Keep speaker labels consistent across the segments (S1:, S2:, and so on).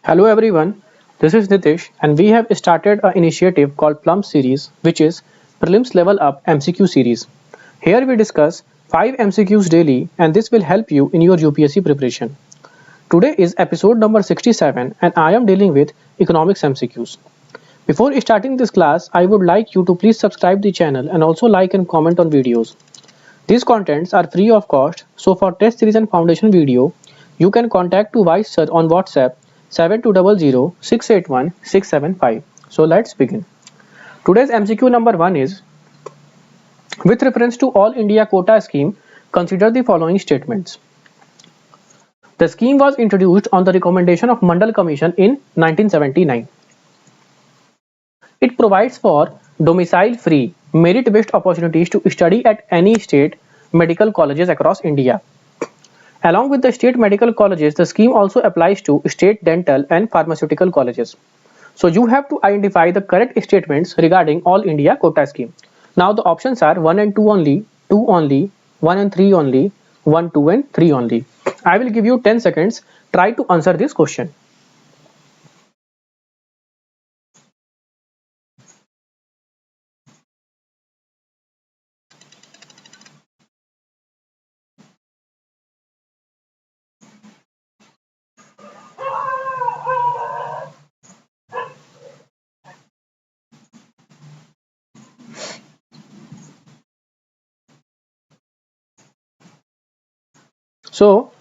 S1: Hello everyone, this is Nitish and we have started an initiative called Plum series which is Prelims Level Up MCQ series. Here we discuss 5 MCQs daily and this will help you in your UPSC preparation. Today is episode number 67 and I am dealing with economics MCQs. Before starting this class, I would like you to please subscribe the channel and also like and comment on videos. These contents are free of cost, so for test series and foundation video, you can contact to Vice Sir on WhatsApp 7200 So let's begin. Today's MCQ number 1 is, with reference to All India Quota Scheme, consider the following statements. The scheme was introduced on the recommendation of Mandal Commission in 1979. It provides for domicile-free, merit-based opportunities to study at any state medical colleges across India. Along with the state medical colleges, the scheme also applies to state dental and pharmaceutical colleges. So you have to identify the correct statements regarding All India Quota Scheme. Now the options are 1 and 2 only, 2 only, 1 and 3 only, 1, 2 and 3 only. I will give you 10 seconds. Try to answer this question. So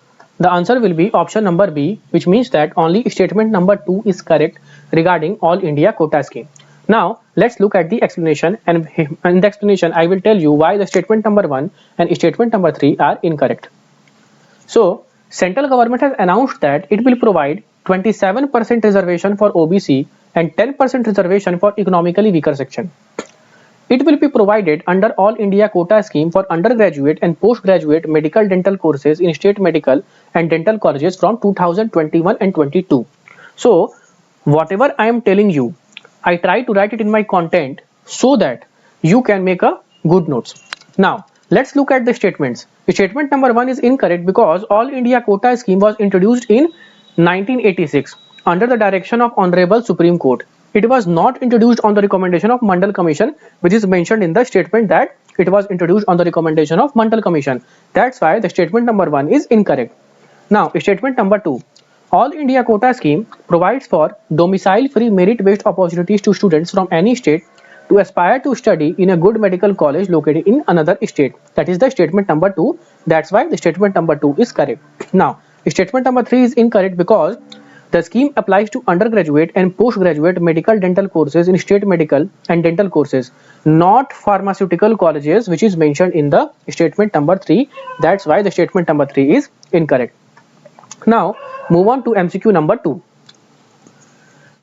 S1: the answer will be option number B, which means that only statement number 2 is correct regarding All India Quota Scheme. Now let's look at the explanation, and in the explanation I will tell you why the statement number 1 and statement number 3 are incorrect. So central government has announced that it will provide 27% reservation for OBC and 10% reservation for economically weaker section. It will be provided under All India Quota Scheme for undergraduate and postgraduate medical dental courses in state medical and dental colleges from 2021 and 22. So whatever I am telling you, I try to write it in my content so that you can make a good notes. Now let's look at the statements. Statement number 1 is incorrect because All India Quota Scheme was introduced in 1986 under the direction of Honorable Supreme Court. It was not introduced on the recommendation of Mandal Commission, which is mentioned in the statement that it was introduced on the recommendation of Mandal Commission. That's why the statement number 1 is incorrect. Now statement number 2. All India Quota Scheme provides for domicile-free merit-based opportunities to students from any state to aspire to study in a good medical college located in another state. That is the statement number 2. That's why the statement number 2 is correct. Now statement number 3 is incorrect because the scheme applies to undergraduate and postgraduate medical dental courses in state medical and dental courses, not pharmaceutical colleges, which is mentioned in the statement number 3. That's why the statement number 3 is incorrect. Now move on to MCQ number 2.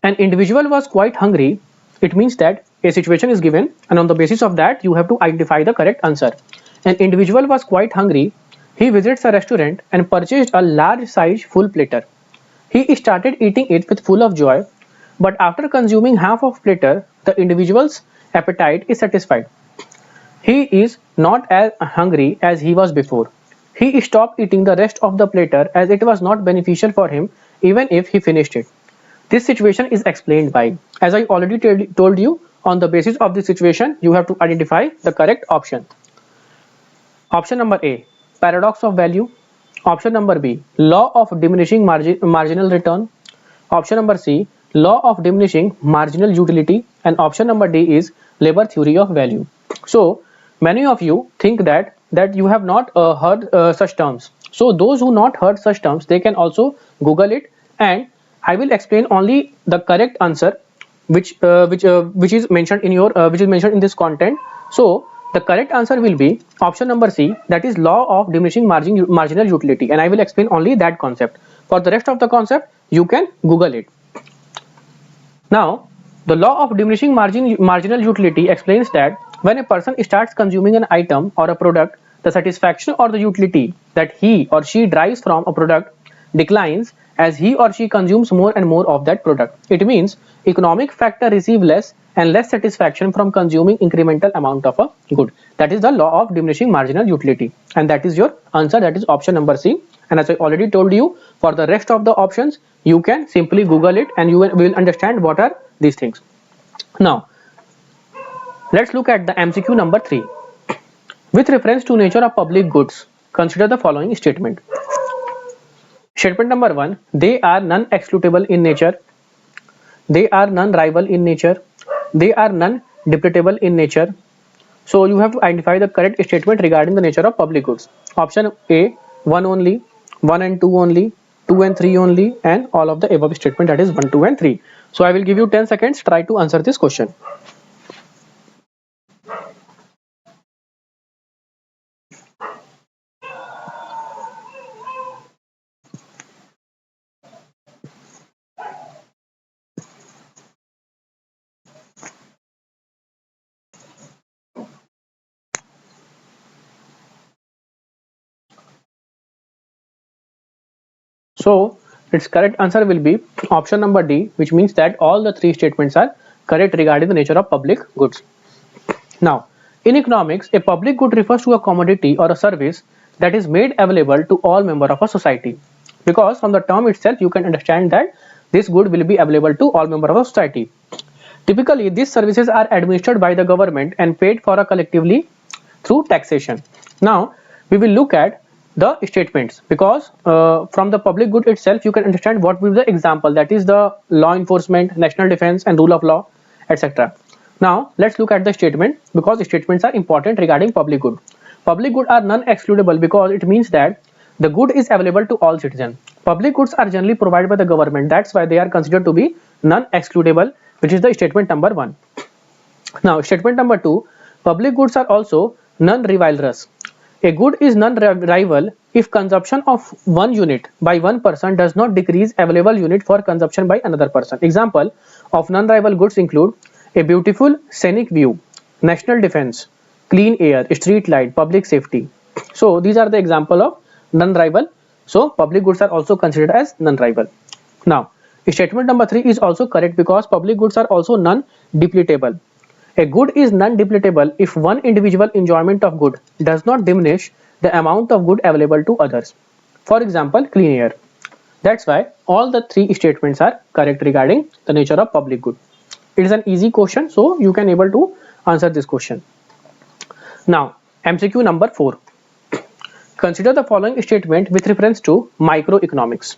S1: An individual was quite hungry. It means that a situation is given and on the basis of that you have to identify the correct answer. An individual was quite hungry. He visits a restaurant and purchased a large size full platter. He started eating it with full of joy, but after consuming half of platter, the individual's appetite is satisfied. He is not as hungry as he was before. He stopped eating the rest of the platter as it was not beneficial for him even if he finished it. This situation is explained by, as I already told you, on the basis of this situation, you have to identify the correct option. Option number A, paradox of value. Option number B, law of diminishing marginal return. Option number C, law of diminishing marginal utility. And option number D is labor theory of value. So many of you think that you have not heard such terms. So those who not heard such terms, they can also Google it, and I will explain only the correct answer which is mentioned in your which is mentioned in this content. So the correct answer will be option number C, that is law of diminishing marginal utility, and I will explain only that concept. For the rest of the concept you can Google it. Now the law of diminishing marginal utility explains that when a person starts consuming an item or a product, the satisfaction or the utility that he or she derives from a product declines as he or she consumes more and more of that product. It means economic factor receive less and less satisfaction from consuming incremental amount of a good. That is the law of diminishing marginal utility, and that is your answer. That is option number C. And as I already told you, for the rest of the options, you can simply Google it and you will understand what are these things. Now, let's look at the MCQ number 3. With reference to nature of public goods, consider the following statement. Statement number 1, they are non-excludable in nature, they are non-rival in nature, they are non-depletable in nature. So you have to identify the correct statement regarding the nature of public goods. Option A, 1 only, 1 and 2 only, 2 and 3 only, and all of the above statement, that is 1, 2 and 3. So I will give you 10 seconds, try to answer this question. So its correct answer will be option number D, which means that all the 3 statements are correct regarding the nature of public goods. Now, in economics, a public good refers to a commodity or a service that is made available to all members of a society. Because from the term itself, you can understand that this good will be available to all members of a society. Typically, these services are administered by the government and paid for collectively through taxation. Now, we will look at the statements, because from the public good itself you can understand what will be the example, that is the law enforcement, national defense and rule of law, etc. Now let's look at the statement, because statements are important regarding public good. Public good are non-excludable because it means that the good is available to all citizens. Public goods are generally provided by the government, that's why they are considered to be non-excludable, which is the statement number 1. Now statement number 2, public goods are also non-rivalrous. A good is non-rival if consumption of one unit by one person does not decrease available unit for consumption by another person. Example of non-rival goods include a beautiful scenic view, national defense, clean air, street light, public safety. So these are the example of non-rival. So public goods are also considered as non-rival. Now statement number 3 is also correct, because public goods are also non-depletable. A good is non-depletable if one individual enjoyment of good does not diminish the amount of good available to others. For example, clean air. That's why all the 3 statements are correct regarding the nature of public good. It is an easy question, so you can able to answer this question. Now, MCQ number 4. Consider the following statement with reference to microeconomics.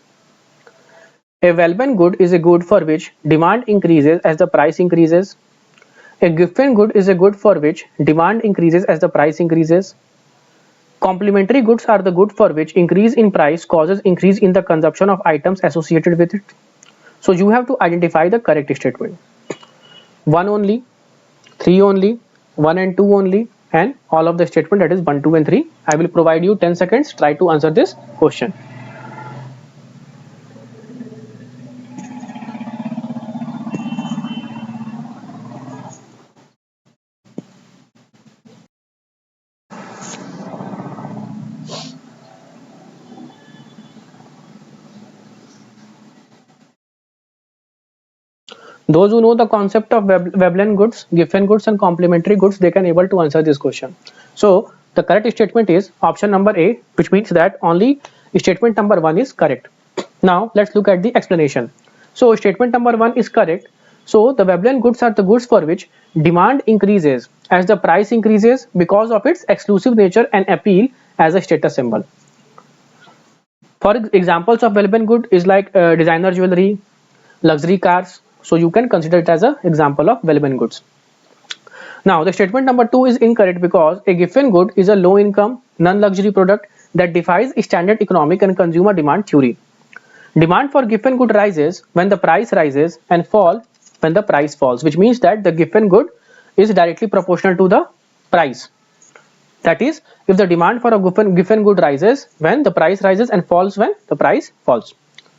S1: A well-being good is a good for which demand increases as the price increases. A given good is a good for which demand increases as the price increases. Complementary goods are the good for which increase in price causes increase in the consumption of items associated with it. So you have to identify the correct statement. 1 only, 3 only, 1 and 2 only, and all of the statement, that is 1, 2 and 3. I will provide you 10 seconds, try to answer this question. Those who know the concept of Veblen goods, given goods and complementary goods, they can able to answer this question. So the correct statement is option number A, which means that only statement number 1 is correct. Now let's look at the explanation. So statement number 1 is correct. So the Veblen goods are the goods for which demand increases as the price increases because of its exclusive nature and appeal as a status symbol. For examples of Veblen good is like designer jewelry, luxury cars. So you can consider it as an example of Veblen goods. Now the statement number 2 is incorrect, because a given good is a low income, non-luxury product that defies standard economic and consumer demand theory. Demand for given good rises when the price rises and fall when the price falls, which means that the given good is directly proportional to the price. That is, if the demand for a given good rises when the price rises and falls when the price falls.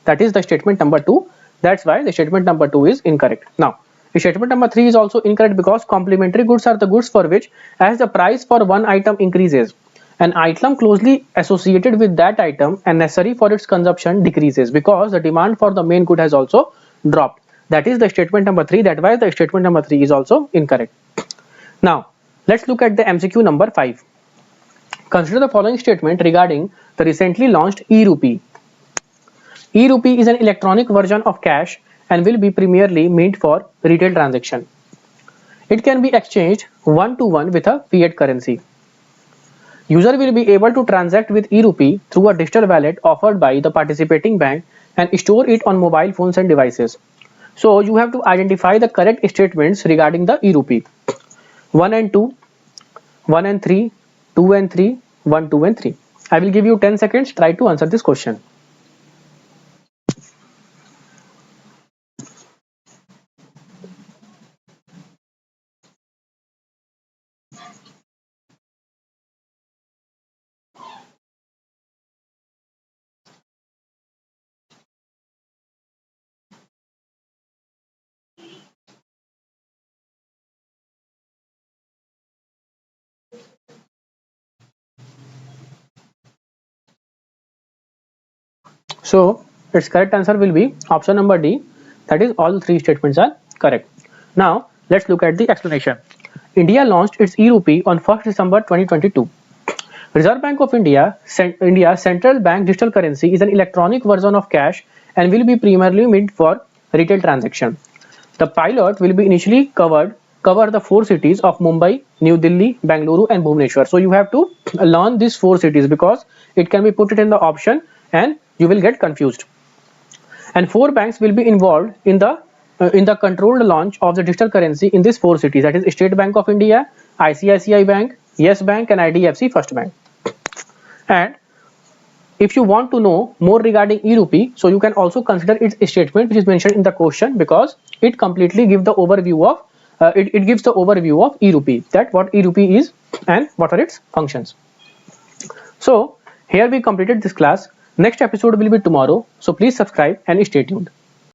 S1: That is the statement number 2. That's why the statement number 2 is incorrect. Now, the statement number 3 is also incorrect, because complementary goods are the goods for which, as the price for one item increases, an item closely associated with that item and necessary for its consumption decreases, because the demand for the main good has also dropped. That is the statement number 3. That's why the statement number 3 is also incorrect. Now, let's look at the MCQ number 5. Consider the following statement regarding the recently launched e-rupee. E-rupee is an electronic version of cash and will be primarily meant for retail transaction. It can be exchanged one-to-one with a fiat currency. User will be able to transact with e-rupee through a digital wallet offered by the participating bank and store it on mobile phones and devices. So you have to identify the correct statements regarding the e-rupee. 1 and 2, 1 and 3, 2 and 3, 1, 2 and 3. I will give you 10 seconds. Try to answer this question. So its correct answer will be option number D. That is, all three statements are correct. Now let's look at the explanation. India launched its e-rupee on 1st December 2022. Reserve Bank of India's central bank digital currency is an electronic version of cash and will be primarily meant for retail transaction. The pilot will be initially cover the 4 cities of Mumbai, New Delhi, Bangalore and Bhubaneswar. So you have to learn these 4 cities because it can be put it in the option and you will get confused. And 4 banks will be involved in the controlled launch of the digital currency in these 4 cities, that is State Bank of India, ICICI Bank, Yes Bank and IDFC First Bank. And if you want to know more regarding e-rupee, so you can also consider its statement which is mentioned in the question, because it completely gives the overview of it gives the overview of e-rupee, that what e-rupee is and what are its functions. So here we completed this class. Next episode will be tomorrow, so please subscribe and stay tuned.